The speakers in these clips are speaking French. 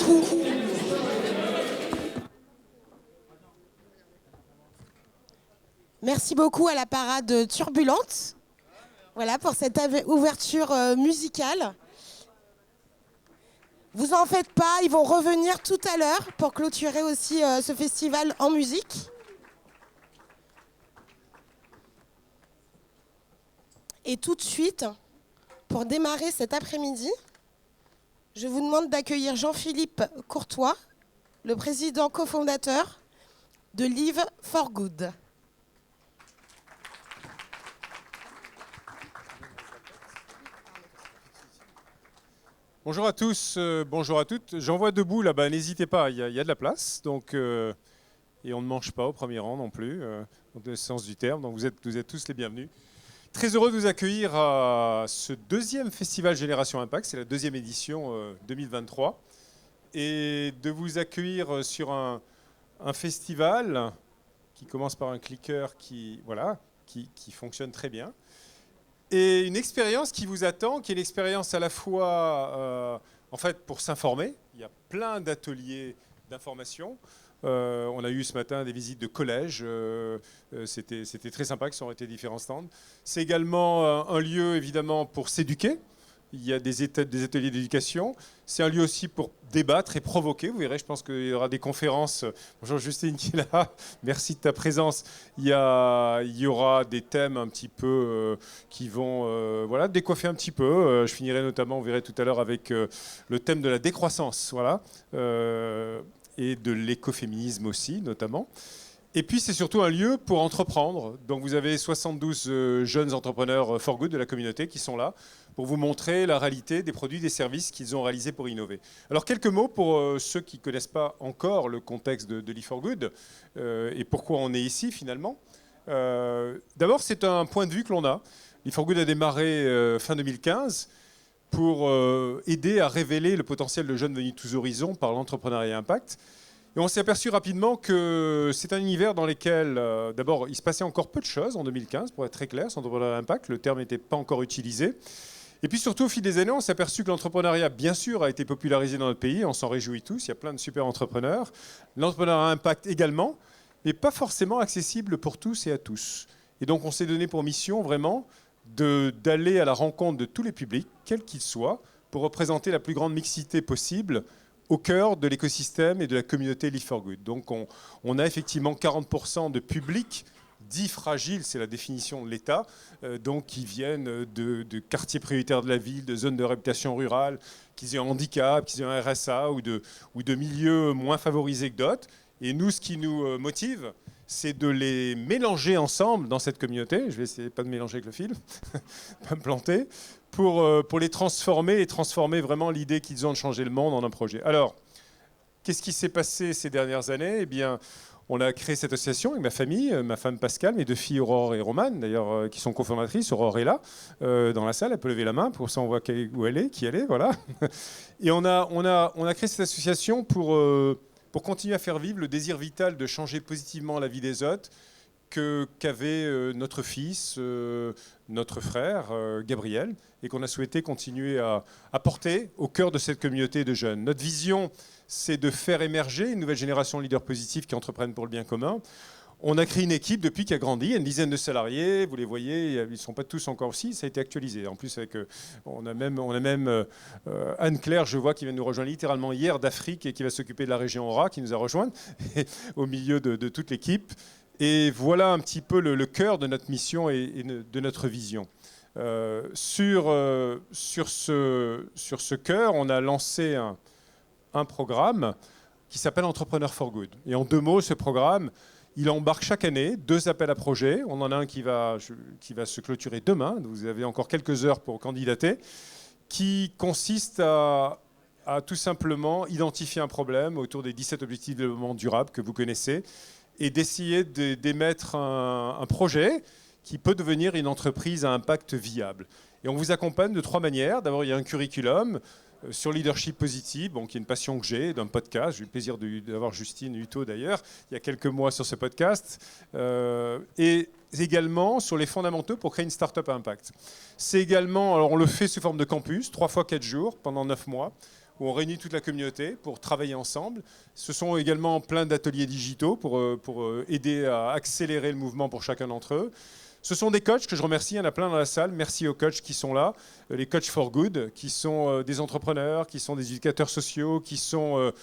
beaucoup. Merci beaucoup à la parade turbulente. Voilà pour cette ouverture musicale. Vous en faites pas, ils vont revenir tout à l'heure pour clôturer aussi ce festival en musique. Et tout de suite, pour démarrer cet après-midi, je vous demande d'accueillir Jean-Philippe Courtois, le président cofondateur de Live for Good. Bonjour à tous, bonjour à toutes. J'en vois debout là-bas, n'hésitez pas, il y a de la place. Donc, et on ne mange pas au premier rang non plus, dans le sens du terme. Donc vous êtes tous les bienvenus. Très heureux de vous accueillir à ce deuxième festival Génération Impact, c'est la deuxième édition 2023. Et de vous accueillir sur un festival qui commence par un clicker qui fonctionne très bien. Et une expérience qui vous attend, qui est une expérience à la fois en fait pour s'informer. Il y a plein d'ateliers d'information. On a eu ce matin des visites de collèges. C'était très sympa, qui ont été différents stands. C'est également un lieu évidemment pour s'éduquer. Il y a des ateliers d'éducation. C'est un lieu aussi pour débattre et provoquer. Vous verrez, je pense qu'il y aura des conférences. Bonjour Justine qui est là. Merci de ta présence. Il y aura des thèmes un petit peu qui vont décoiffer un petit peu. Je finirai notamment, vous verrez tout à l'heure, avec le thème de la décroissance. Voilà. Et de l'écoféminisme aussi, notamment. Et puis, c'est surtout un lieu pour entreprendre. Donc, vous avez 72 jeunes entrepreneurs for good de la communauté qui sont là pour vous montrer la réalité des produits, des services qu'ils ont réalisés pour innover. Alors, quelques mots pour ceux qui ne connaissent pas encore le contexte de Live for Good et pourquoi on est ici, finalement. D'abord, c'est un point de vue que l'on a. Live for Good a démarré fin 2015 pour aider à révéler le potentiel de jeunes venus de tous horizons par l'entrepreneuriat impact. Et on s'est aperçu rapidement que c'est un univers dans lequel, d'abord, il se passait encore peu de choses en 2015, pour être très clair, sur l'entrepreneuriat impact. Le terme n'était pas encore utilisé. Et puis surtout, au fil des années, on s'est aperçu que l'entrepreneuriat, bien sûr, a été popularisé dans notre pays. On s'en réjouit tous. Il y a plein de super entrepreneurs. L'entrepreneuriat impact également, mais pas forcément accessible pour tous et à tous. Et donc, on s'est donné pour mission, vraiment, d'aller à la rencontre de tous les publics, quels qu'ils soient, pour représenter la plus grande mixité possible au cœur de l'écosystème et de la communauté Live for Good. Donc on a effectivement 40% de publics dits fragiles, c'est la définition de l'État, donc qui viennent de quartiers prioritaires de la ville, de zones de réputation rurale, qui aient un handicap, qui aient un RSA ou de milieux moins favorisés que d'autres. Et nous, ce qui nous motive, c'est de les mélanger ensemble dans cette communauté. Je vais essayer pas de mélanger avec le fil, pas me planter, pour les transformer et transformer vraiment l'idée qu'ils ont de changer le monde en un projet. Alors, qu'est-ce qui s'est passé ces dernières années ? Eh bien, on a créé cette association avec ma famille, ma femme Pascale, mes deux filles Aurore et Romane, d'ailleurs, qui sont cofondatrices. Aurore est là, dans la salle, elle peut lever la main, pour ça on voit où elle est, qui elle est, voilà. Et on a créé cette association pour continuer à faire vivre le désir vital de changer positivement la vie des autres qu'avait notre fils, notre frère, Gabriel, et qu'on a souhaité continuer à porter au cœur de cette communauté de jeunes. Notre vision, c'est de faire émerger une nouvelle génération de leaders positifs qui entreprennent pour le bien commun. On a créé une équipe depuis qui a grandi, il y a une dizaine de salariés, vous les voyez, ils ne sont pas tous encore aussi, ça a été actualisé. En plus, on a même Anne-Claire, je vois, qui vient nous rejoindre littéralement hier d'Afrique et qui va s'occuper de la région Aura, qui nous a rejoints au milieu de toute l'équipe. Et voilà un petit peu le cœur de notre mission et de notre vision. Sur ce cœur, on a lancé un programme qui s'appelle Entrepreneur for Good. Et en 2 mots, ce programme, il embarque chaque année 2 appels à projets. On en a un qui va se clôturer demain. Vous avez encore quelques heures pour candidater, qui consiste à tout simplement identifier un problème autour des 17 objectifs de développement durable que vous connaissez et d'essayer d'émettre un projet qui peut devenir une entreprise à impact viable. Et on vous accompagne de 3 manières. D'abord, il y a un curriculum sur leadership positif, qui est une passion que j'ai, d'un podcast. J'ai eu le plaisir d'avoir Justine Hutto d'ailleurs, il y a quelques mois sur ce podcast. Et également sur les fondamentaux pour créer une start-up à impact. C'est également, alors on le fait sous forme de campus, 3 fois 4 jours, pendant 9 mois. où on réunit toute la communauté pour travailler ensemble. Ce sont également plein d'ateliers digitaux pour aider à accélérer le mouvement pour chacun d'entre eux. Ce sont des coachs que je remercie, il y en a plein dans la salle. Merci aux coachs qui sont là, les coachs for good, qui sont des entrepreneurs, qui sont des éducateurs sociaux, qui sont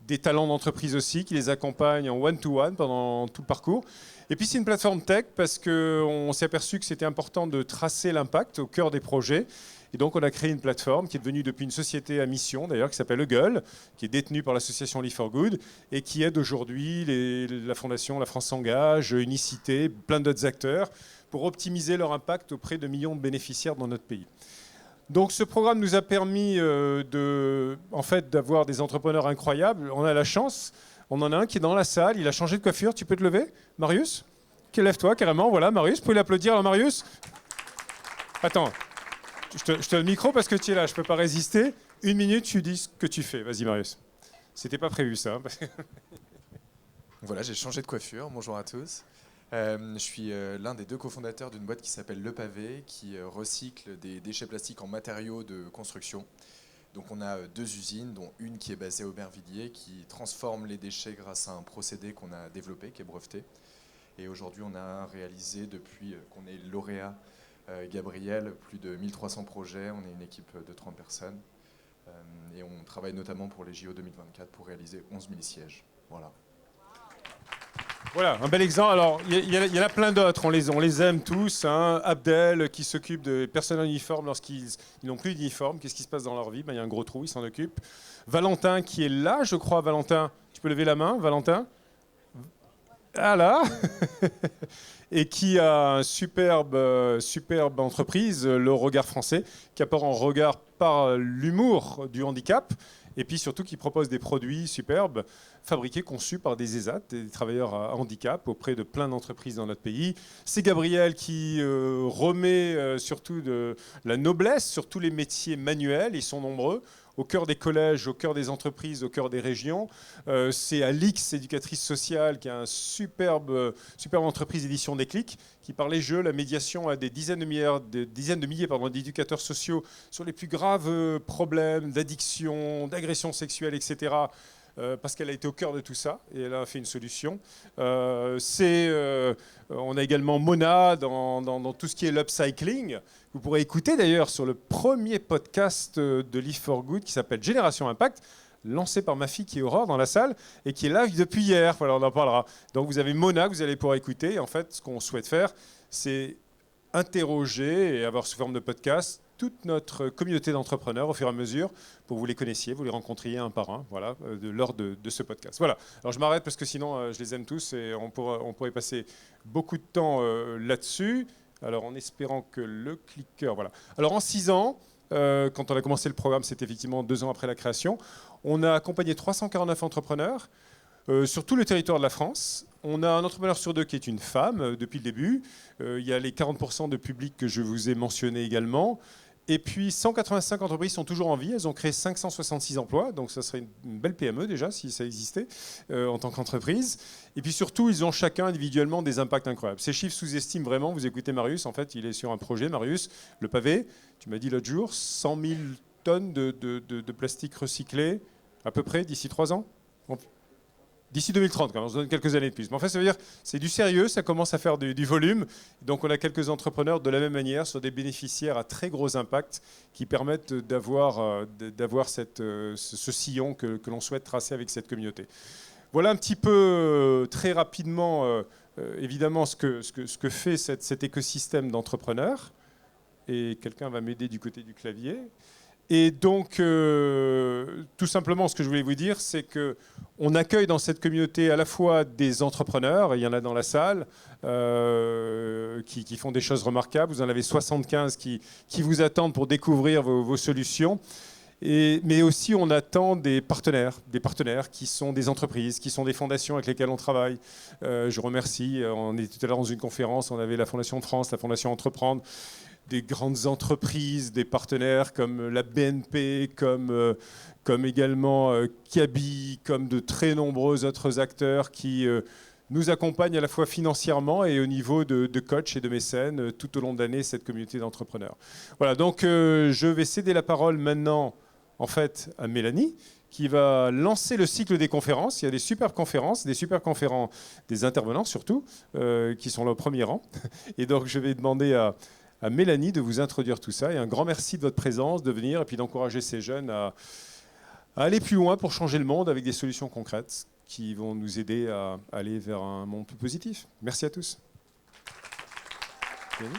des talents d'entreprise aussi, qui les accompagnent en one-to-one pendant tout le parcours. Et puis c'est une plateforme tech parce qu'on s'est aperçu que c'était important de tracer l'impact au cœur des projets. Et donc on a créé une plateforme qui est devenue depuis une société à mission d'ailleurs, qui s'appelle Eagle, qui est détenue par l'association Live for Good et qui aide aujourd'hui la fondation La France s'engage, Unicité, plein d'autres acteurs pour optimiser leur impact auprès de millions de bénéficiaires dans notre pays. Donc ce programme nous a permis d'avoir des entrepreneurs incroyables. On a la chance, on en a un qui est dans la salle, il a changé de coiffure. Tu peux te lever, Marius? Lève-toi carrément, voilà Marius, vous pouvez l'applaudir alors Marius? Attends, je te donne le micro parce que tu es là, je ne peux pas résister. 1 minute, tu dis ce que tu fais. Vas-y Marius. C'était pas prévu ça. Voilà, j'ai changé de coiffure. Bonjour à tous. Je suis l'un des 2 cofondateurs d'une boîte qui s'appelle Le Pavé, qui recycle des déchets plastiques en matériaux de construction. Donc on a 2 usines, dont une qui est basée à Aubervilliers, qui transforme les déchets grâce à un procédé qu'on a développé, qui est breveté. Et aujourd'hui, on a réalisé, depuis qu'on est lauréat Gabriel, plus de 1300 projets. On est une équipe de 30 personnes. Et on travaille notamment pour les JO 2024 pour réaliser 11 000 sièges. Voilà. Voilà, un bel exemple. Alors, il y en a plein d'autres, on les aime tous. Hein. Abdel, qui s'occupe des personnes en uniforme lorsqu'ils n'ont plus d'uniforme. Qu'est-ce qui se passe dans leur vie? Il y a un gros trou, il s'en occupe. Valentin, qui est là, je crois. Valentin, tu peux lever la main, Valentin? Ah là. Et qui a une superbe entreprise, Le Regard Français, qui apporte un regard par l'humour du handicap. Et puis surtout qui propose des produits superbes, fabriqués, conçus par des ESAT, des travailleurs à handicap, auprès de plein d'entreprises dans notre pays. C'est Gabriel qui remet surtout de la noblesse sur tous les métiers manuels, ils sont nombreux, au cœur des collèges, au cœur des entreprises, au cœur des régions. C'est Alix, éducatrice sociale, qui a une superbe entreprise d'édition Déclic, qui par les jeux, la médiation a des dizaines de milliers d'éducateurs sociaux sur les plus graves problèmes d'addiction, d'agression sexuelle, etc. Parce qu'elle a été au cœur de tout ça et elle a fait une solution. On a également Mona dans tout ce qui est l'upcycling. Vous pourrez écouter d'ailleurs sur le premier podcast de Live for Good qui s'appelle Génération Impact, lancé par ma fille qui est Aurore dans la salle et qui est là depuis hier. Voilà, on en parlera. Donc vous avez Mona que vous allez pouvoir écouter. Et en fait, ce qu'on souhaite faire, c'est interroger et avoir sous forme de podcast toute notre communauté d'entrepreneurs au fur et à mesure pour que vous les connaissiez, vous les rencontriez un par un, voilà, lors de ce podcast. Voilà. Alors je m'arrête parce que sinon je les aime tous et on pourrait passer beaucoup de temps là-dessus. Alors en espérant que le clicker, voilà. Alors en 6 ans, quand on a commencé le programme, c'était effectivement 2 ans après la création, on a accompagné 349 entrepreneurs sur tout le territoire de la France. On a un entrepreneur sur 2 qui est une femme depuis le début. Il y a les 40% de public que je vous ai mentionné également. Et puis 185 entreprises sont toujours en vie. Elles ont créé 566 emplois. Donc ça serait une belle PME déjà si ça existait en tant qu'entreprise. Et puis surtout, ils ont chacun individuellement des impacts incroyables. Ces chiffres sous-estiment vraiment. Vous écoutez Marius, en fait, il est sur un projet. Marius, Le Pavé, tu m'as dit l'autre jour, 100 000 tonnes de plastique recyclé à peu près d'ici 3 ans. D'ici 2030, quand même, on se donne quelques années de plus. Mais en fait, ça veut dire c'est du sérieux, ça commence à faire du volume. Donc on a quelques entrepreneurs de la même manière sur des bénéficiaires à très gros impact qui permettent d'avoir ce sillon que l'on souhaite tracer avec cette communauté. Voilà un petit peu, très rapidement, évidemment, ce que fait cet écosystème d'entrepreneurs. Et quelqu'un va m'aider du côté du clavier. Et donc, tout simplement, ce que je voulais vous dire, c'est qu'on accueille dans cette communauté à la fois des entrepreneurs, et il y en a dans la salle, qui font des choses remarquables. Vous en avez 75 qui vous attendent pour découvrir vos solutions. Mais aussi, on attend des partenaires qui sont des entreprises, qui sont des fondations avec lesquelles on travaille. Je remercie, on était tout à l'heure dans une conférence, on avait la Fondation de France, la Fondation Entreprendre, des grandes entreprises, des partenaires comme la BNP, comme également Kiabi, comme de très nombreux autres acteurs qui nous accompagnent à la fois financièrement et au niveau de coach et de mécènes tout au long de l'année, cette communauté d'entrepreneurs. Voilà, donc je vais céder la parole maintenant en fait à Mélanie, qui va lancer le cycle des conférences. Il y a des super conférences, des intervenants surtout, qui sont là au premier rang. Et donc, je vais demander à Mélanie de vous introduire tout ça. Et un grand merci de votre présence, de venir, et puis d'encourager ces jeunes à aller plus loin pour changer le monde avec des solutions concrètes qui vont nous aider à aller vers un monde plus positif. Merci à tous. Mélanie ?